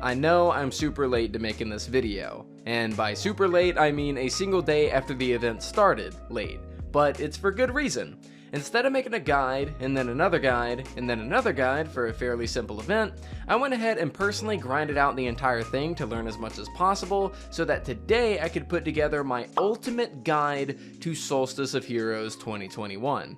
I know I'm super late to making this video, and by super late I mean a single day after the event started late, but it's for good reason. Instead of making a guide, and then another guide, and then another guide for a fairly simple event, I went ahead and personally grinded out the entire thing to learn as much as possible, so that today I could put together my ultimate guide to Solstice of Heroes 2021.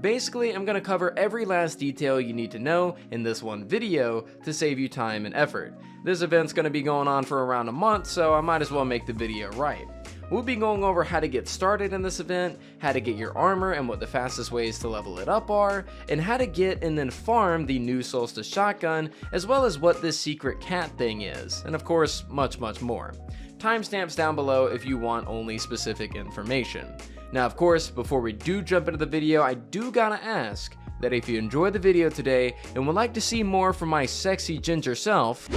Basically, I'm going to cover every last detail you need to know in this one video to save you time and effort. This event's going to be going on for around a month, so I might as well make the video right. We'll be going over how to get started in this event, how to get your armor and what the fastest ways to level it up are, and how to get and then farm the new Solstice shotgun, as well as what this secret cat thing is, and of course, much more. Timestamps down below if you want only specific information. Now of course, before we do jump into the video, I do gotta ask that if you enjoyed the video today and would like to see more from my sexy ginger self,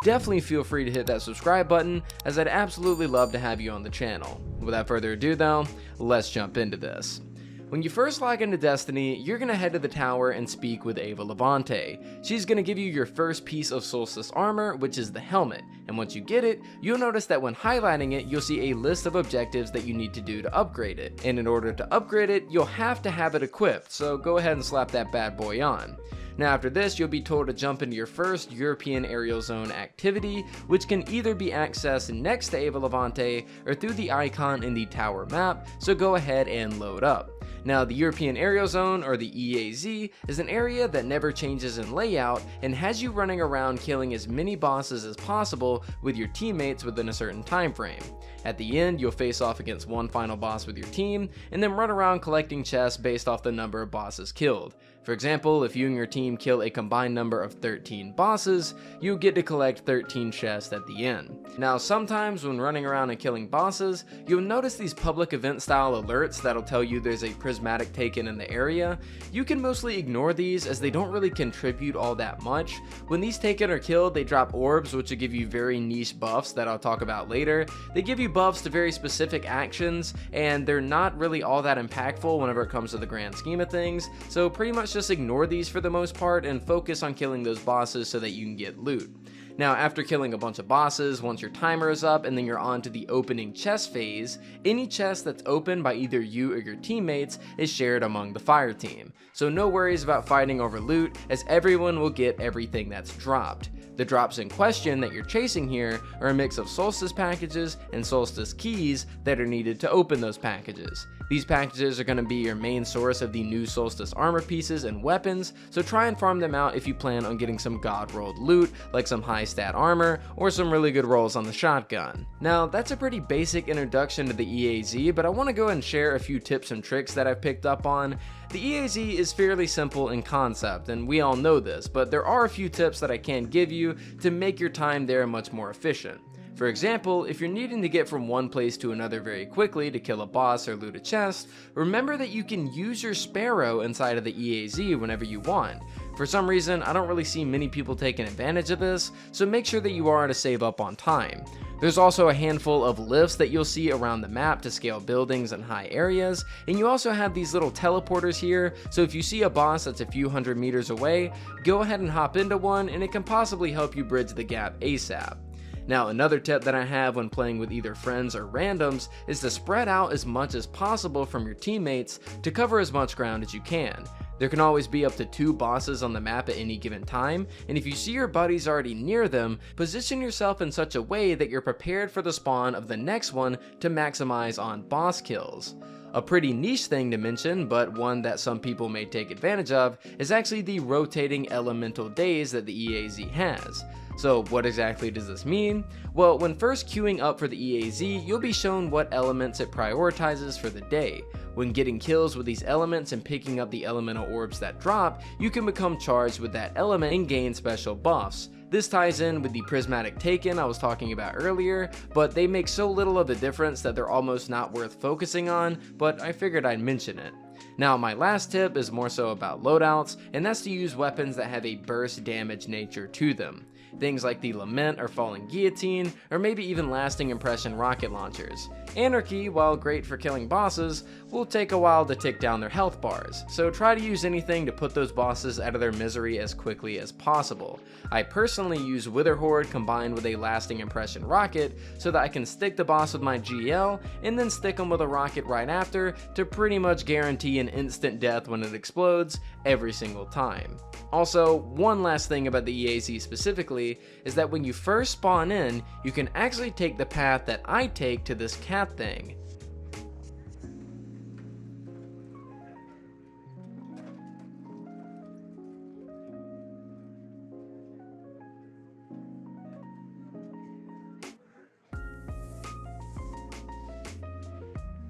definitely feel free to hit that subscribe button, as I'd absolutely love to have you on the channel. Without further ado though, let's jump into this. When you first log into Destiny, you're going to head to the tower and speak with Ava Levante. She's going to give you your first piece of Solstice armor, which is the helmet, and once you get it, you'll notice that when highlighting it, you'll see a list of objectives that you need to do to upgrade it, and in order to upgrade it, you'll have to have it equipped, so go ahead and slap that bad boy on. Now after this, you'll be told to jump into your first European Aerial Zone activity, which can either be accessed next to Ava Levante or through the icon in the tower map, so go ahead and load up. Now the European Aerial Zone, or the EAZ, is an area that never changes in layout and has you running around killing as many bosses as possible with your teammates within a certain time frame. At the end, you'll face off against one final boss with your team, and then run around collecting chests based off the number of bosses killed. For example, if you and your team kill a combined number of 13 bosses, you get to collect 13 chests at the end. Now sometimes when running around and killing bosses, you'll notice these public event style alerts that'll tell you there's a prismatic taken in the area. You can mostly ignore these as they don't really contribute all that much. When these taken are killed, they drop orbs which will give you very niche buffs that I'll talk about later. They give you buffs to very specific actions, and they're not really all that impactful whenever it comes to the grand scheme of things, so pretty much just ignore these for the most part and focus on killing those bosses so that you can get loot. Now after killing a bunch of bosses, once your timer is up and then you're on to the opening chest phase, any chest that's opened by either you or your teammates is shared among the fire team. So no worries about fighting over loot, as everyone will get everything that's dropped. The drops in question that you're chasing here are a mix of Solstice packages and Solstice keys that are needed to open those packages. These packages are going to be your main source of the new Solstice armor pieces and weapons, so try and farm them out if you plan on getting some god rolled loot, like some high stat armor, or some really good rolls on the shotgun. Now that's a pretty basic introduction to the EAZ, but I want to go and share a few tips and tricks that I've picked up on. The EAZ is fairly simple in concept, and we all know this, but there are a few tips that I can give you to make your time there much more efficient. For example, if you're needing to get from one place to another very quickly to kill a boss or loot a chest, remember that you can use your Sparrow inside of the EAZ whenever you want. For some reason, I don't really see many people taking advantage of this, so make sure that you are to save up on time. There's also a handful of lifts that you'll see around the map to scale buildings and high areas, and you also have these little teleporters here, so if you see a boss that's a few hundred meters away, go ahead and hop into one and it can possibly help you bridge the gap ASAP. Now another tip that I have when playing with either friends or randoms is to spread out as much as possible from your teammates to cover as much ground as you can. There can always be up to 2 bosses on the map at any given time, and if you see your buddies already near them, position yourself in such a way that you're prepared for the spawn of the next one to maximize on boss kills. A pretty niche thing to mention, but one that some people may take advantage of, is actually the rotating elemental days that the EAZ has. So what exactly does this mean? Well, when first queuing up for the EAZ, you'll be shown what elements it prioritizes for the day. When getting kills with these elements and picking up the elemental orbs that drop, you can become charged with that element and gain special buffs. This ties in with the prismatic taken I was talking about earlier, but they make so little of a difference that they're almost not worth focusing on, but I figured I'd mention it. Now my last tip is more so about loadouts, and that's to use weapons that have a burst damage nature to them. things like the Lament or Falling Guillotine, or maybe even Lasting Impression rocket launchers. Anarchy, while great for killing bosses, will take a while to tick down their health bars, so try to use anything to put those bosses out of their misery as quickly as possible. I personally use Wither Horde combined with a Lasting Impression rocket so that I can stick the boss with my GL and then stick them with a rocket right after to pretty much guarantee an instant death when it explodes every single time. Also, one last thing about the EAZ specifically is that when you first spawn in, you can actually take the path that I take to this cat thing.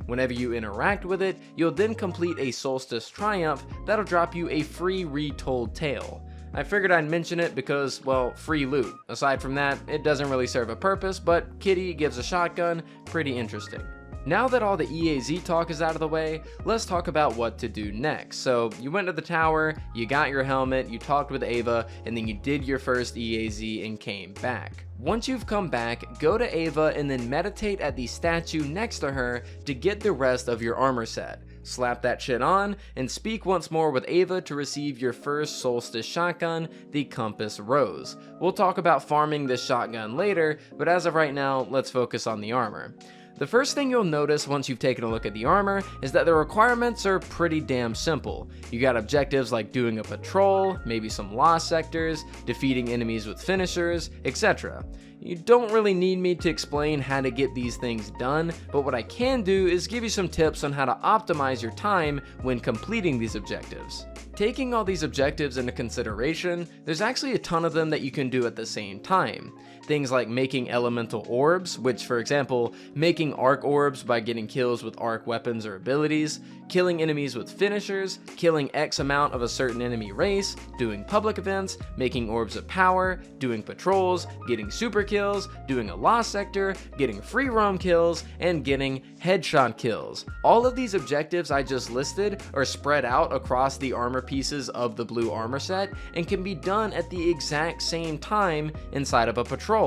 Whenever you interact with it, you'll then complete a Solstice Triumph that'll drop you a free retold tale. I figured I'd mention it because, well, free loot. Aside from that, it doesn't really serve a purpose, but Kitty gives a shotgun, pretty interesting. Now that all the EAZ talk is out of the way, let's talk about what to do next. So you went to the tower, you got your helmet, you talked with Ava, and then you did your first EAZ and came back. Once you've come back, go to Ava and then meditate at the statue next to her to get the rest of your armor set. Slap that shit on, and speak once more with Ava to receive your first Solstice shotgun, the Compass Rose. We'll talk about farming this shotgun later, but as of right now, let's focus on the armor. The first thing you'll notice once you've taken a look at the armor is that the requirements are pretty damn simple. You got objectives like doing a patrol, maybe some lost sectors, defeating enemies with finishers, etc. You don't really need me to explain how to get these things done, but what I can do is give you some tips on how to optimize your time when completing these objectives. Taking all these objectives into consideration, there's actually a ton of them that you can do at the same time. Things like making elemental orbs, which for example, making arc orbs by getting kills with arc weapons or abilities, killing enemies with finishers, killing X amount of a certain enemy race, doing public events, making orbs of power, doing patrols, getting super kills, doing a lost sector, getting free roam kills, and getting headshot kills. All of these objectives I just listed are spread out across the armor pieces of the blue armor set and can be done at the exact same time inside of a patrol.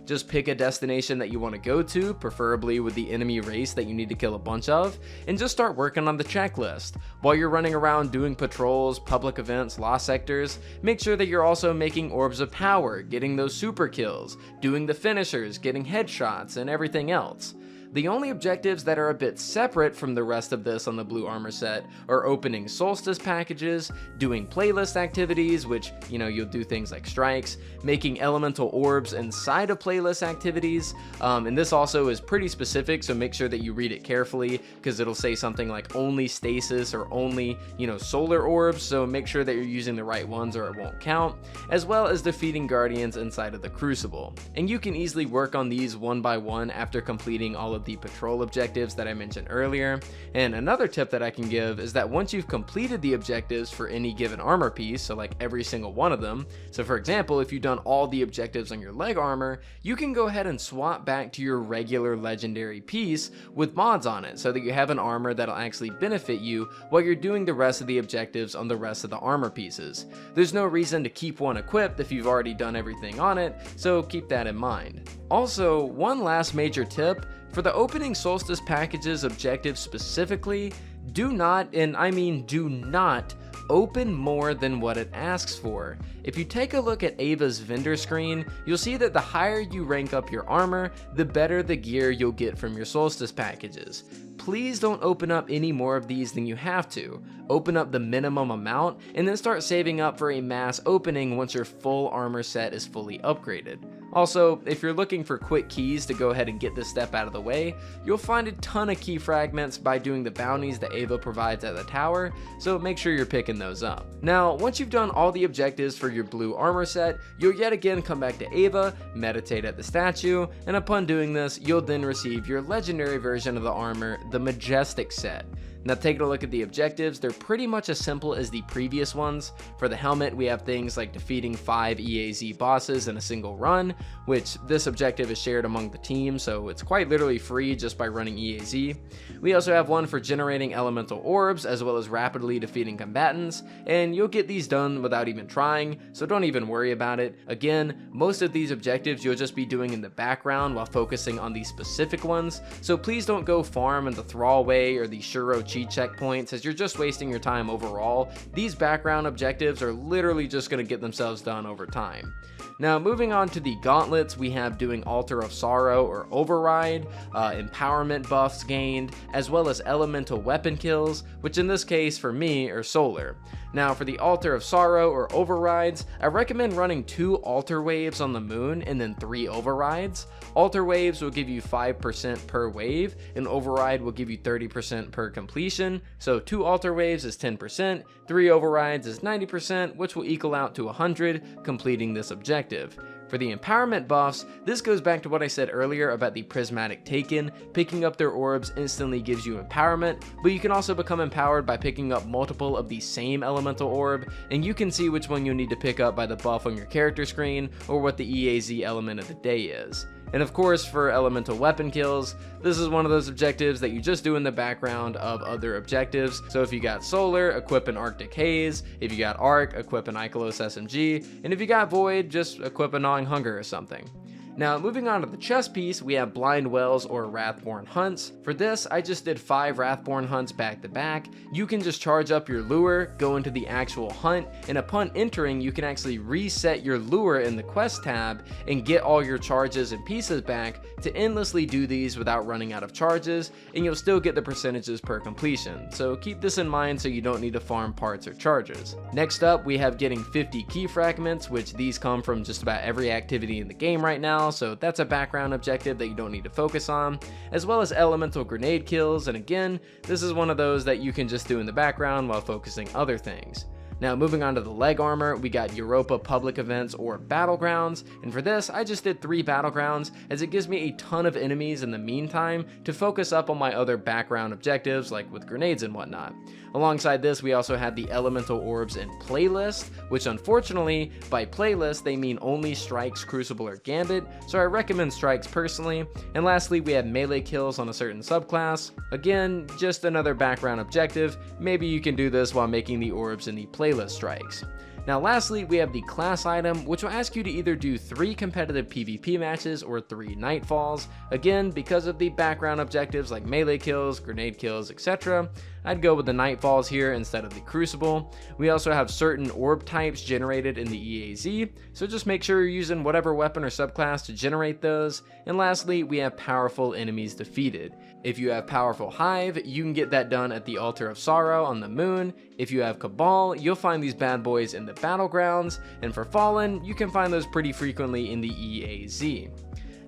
Just pick a destination that you want to go to, preferably with the enemy race that you need to kill a bunch of, and just start working on the checklist. While you're running around doing patrols, public events, lost sectors, make sure that you're also making orbs of power, getting those super kills, doing the finishers, getting headshots, and everything else. The only objectives that are a bit separate from the rest of this on the blue armor set are opening Solstice packages, doing playlist activities, which, you'll do things like strikes, making elemental orbs inside of playlist activities, and this also is pretty specific, so make sure that you read it carefully, because it'll say something like only stasis or only, solar orbs, so make sure that you're using the right ones or it won't count, as well as defeating guardians inside of the Crucible. And you can easily work on these one by one after completing all of the patrol objectives that I mentioned earlier. And another tip that I can give is that once you've completed the objectives for any given armor piece, so like every single one of them, so for example, if you've done all the objectives on your leg armor, you can go ahead and swap back to your regular legendary piece with mods on it so that you have an armor that'll actually benefit you while you're doing the rest of the objectives on the rest of the armor pieces. There's no reason to keep one equipped if you've already done everything on it, so keep that in mind. Also, one last major tip: for the opening Solstice packages objectives specifically, do not, and I mean do not, open more than what it asks for. If you take a look at Ava's vendor screen, you'll see that the higher you rank up your armor, the better the gear you'll get from your Solstice packages. Please don't open up any more of these than you have to. Open up the minimum amount and then start saving up for a mass opening once your full armor set is fully upgraded. Also, if you're looking for quick keys to go ahead and get this step out of the way, you'll find a ton of key fragments by doing the bounties that Ava provides at the tower, so make sure you're picking those up. Now, once you've done all the objectives for your blue armor set, you'll yet again come back to Ava, meditate at the statue, and upon doing this, you'll then receive your legendary version of the armor, the Majestic set. Now taking a look at the objectives, they're pretty much as simple as the previous ones. For the helmet, we have things like defeating 5 EAZ bosses in a single run, which this objective is shared among the team, so it's quite literally free just by running EAZ. We also have one for generating elemental orbs, as well as rapidly defeating combatants, and you'll get these done without even trying, so don't even worry about it. Again, most of these objectives you'll just be doing in the background while focusing on these specific ones, so please don't go farm in the Thrall Way or the Shuro Chi checkpoints, as you're just wasting your time overall. These background objectives are literally just going to get themselves done over time. Now moving on to the gauntlets, we have doing Altar of Sorrow or Override, empowerment buffs gained, as well as elemental weapon kills, which in this case for me are solar. Now for the Altar of Sorrow or Overrides, I recommend running 2 Altar Waves on the moon and then 3 Overrides. Altar Waves will give you 5% per wave, and Override will give you 30% per completion, so 2 Altar Waves is 10%, 3 Overrides is 90%, which will equal out to 100, completing this objective. For the empowerment buffs, this goes back to what I said earlier about the prismatic taken. Picking up their orbs instantly gives you empowerment, but you can also become empowered by picking up multiple of the same elemental orb, and you can see which one you need to pick up by the buff on your character screen or what the EAZ element of the day is. And of course, for elemental weapon kills, this is one of those objectives that you just do in the background of other objectives. So if you got Solar, equip an Arctic Haze. If you got Arc, equip an Icolos SMG. And if you got Void, just equip a Gnawing Hunger or something. Now moving on to the chest piece, we have Blind Wells or Wrathborn Hunts. For this, I just did 5 Wrathborn Hunts back to back. You can just charge up your lure, go into the actual hunt, and upon entering, you can actually reset your lure in the quest tab and get all your charges and pieces back to endlessly do these without running out of charges, and you'll still get the percentages per completion. So keep this in mind so you don't need to farm parts or charges. Next up, we have getting 50 key fragments, which these come from just about every activity in the game right now, so that's a background objective that you don't need to focus on, as well as elemental grenade kills, and again, this is one of those that you can just do in the background while focusing other things. Now moving on to the leg armor, we got Europa public events or battlegrounds, and for this I just did 3 battlegrounds as it gives me a ton of enemies in the meantime to focus up on my other background objectives like with grenades and whatnot. Alongside this, we also had the elemental orbs in playlist, which unfortunately by playlist they mean only strikes, crucible, or gambit, so I recommend strikes personally. And lastly, we have melee kills on a certain subclass. Again, just another background objective. Maybe you can do this while making the orbs in the playlist strikes. Now lastly, we have the class item, which will ask you to either do 3 competitive PvP matches or 3 nightfalls. Again, because of the background objectives like melee kills, grenade kills, etc., I'd go with the nightfalls here instead of the crucible. We also have certain orb types generated in the EAZ, so just make sure you're using whatever weapon or subclass to generate those. And lastly, we have powerful enemies defeated. If you have powerful Hive, you can get that done at the Altar of Sorrow on the moon. If you have Cabal, you'll find these bad boys in the battlegrounds, and for Fallen, you can find those pretty frequently in the EAZ.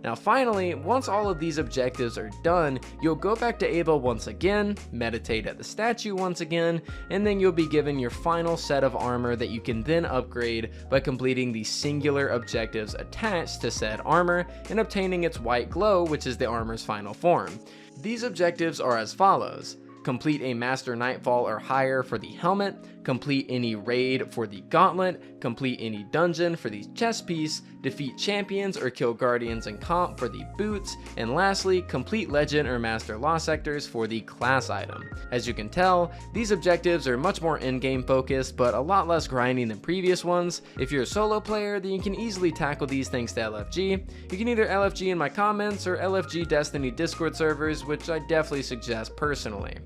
Now finally, once all of these objectives are done, you'll go back to Ava once again, meditate at the statue once again, and then you'll be given your final set of armor that you can then upgrade by completing the singular objectives attached to said armor and obtaining its white glow, which is the armor's final form. These objectives are as follows: complete a Master Nightfall or higher for the helmet, complete any raid for the gauntlet, complete any dungeon for the chest piece, defeat champions or kill guardians and comp for the boots, and lastly, complete legend or master law sectors for the class item. As you can tell, these objectives are much more in-game focused, but a lot less grinding than previous ones. If you're a solo player, then you can easily tackle these things to LFG. You can either LFG in my comments or LFG Destiny Discord servers, which I definitely suggest personally.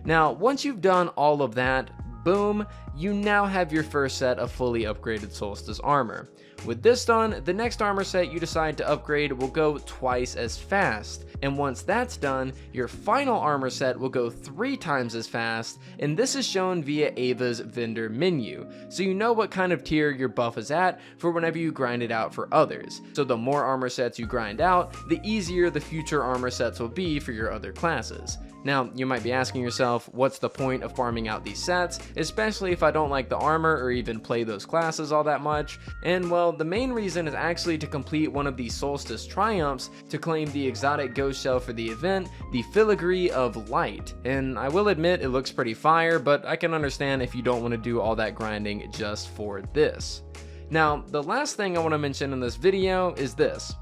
Now, once you've done all of that, boom, you now have your first set of fully upgraded Solstice armor. With this done, the next armor set you decide to upgrade will go twice as fast, and once that's done, your final armor set will go 3 times as fast, and this is shown via Ava's vendor menu, so you know what kind of tier your buff is at for whenever you grind it out for others. So the more armor sets you grind out, the easier the future armor sets will be for your other classes. Now, you might be asking yourself, what's the point of farming out these sets, especially if I don't like the armor or even play those classes all that much? And well, the main reason is actually to complete one of the Solstice triumphs to claim the exotic ghost shell for the event, the Filigree of Light. And I will admit it looks pretty fire, but I can understand if you don't want to do all that grinding just for this. Now, the last thing I want to mention in this video is this.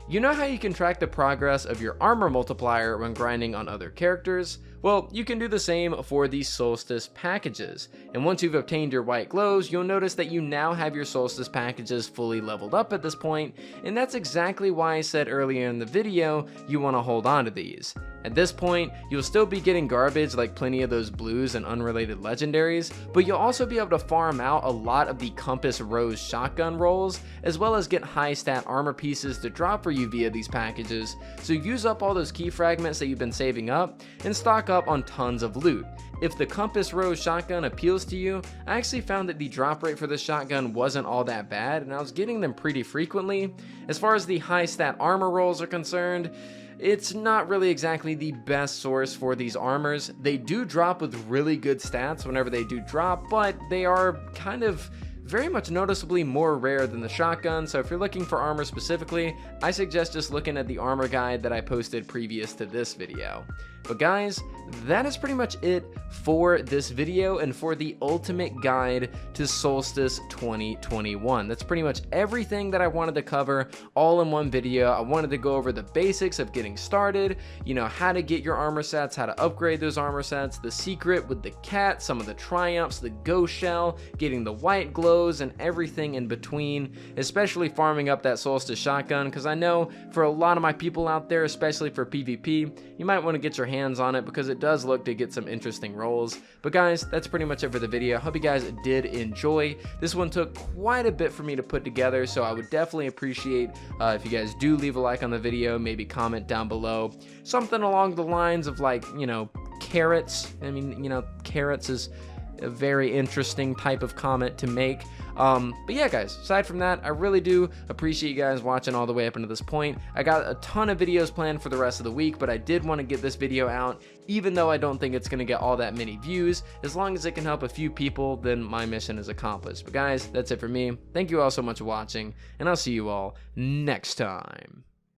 You know how you can track the progress of your armor multiplier when grinding on other characters? Well, you can do the same for the Solstice packages, and once you've obtained your white glows, you'll notice that you now have your Solstice packages fully leveled up at this point, and that's exactly why I said earlier in the video you want to hold on to these. At this point, you'll still be getting garbage like plenty of those blues and unrelated legendaries, but you'll also be able to farm out a lot of the Compass Rose shotgun rolls, as well as get high stat armor pieces to drop for you via these packages, so use up all those key fragments that you've been saving up, and stock up on tons of loot. If the Compass Rose shotgun appeals to you, I actually found that the drop rate for this shotgun wasn't all that bad, and I was getting them pretty frequently. As far as the high stat armor rolls are concerned, it's not really exactly the best source for these armors. They do drop with really good stats whenever they do drop, but they are kind of very much noticeably more rare than the shotgun, so if you're looking for armor specifically, I suggest just looking at the armor guide that I posted previous to this video. But guys, that is pretty much it for this video and for the ultimate guide to Solstice 2021. That's pretty much everything that I wanted to cover all in one video. I wanted to go over the basics of getting started, you know, how to get your armor sets, how to upgrade those armor sets, the secret with the cat, some of the triumphs, the ghost shell, getting the white glows, and everything in between, especially farming up that Solstice shotgun, because I know for a lot of my people out there, especially for PvP, you might want to get your hands on it because it does look to get some interesting rolls. But guys, that's pretty much it for the video. Hope you guys did enjoy. This one took quite a bit for me to put together, so I would definitely appreciate if you guys do leave a like on the video, maybe comment down below something along the lines of, like, you know, carrots. I mean, you know, carrots is a very interesting type of comment to make. But yeah, guys, aside from that, I really do appreciate you guys watching all the way up into this point. I got a ton of videos planned for the rest of the week, but I did want to get this video out, even though I don't think it's going to get all that many views. As long as it can help a few people, then my mission is accomplished. But guys, that's it for me. Thank you all so much for watching, and I'll see you all next time.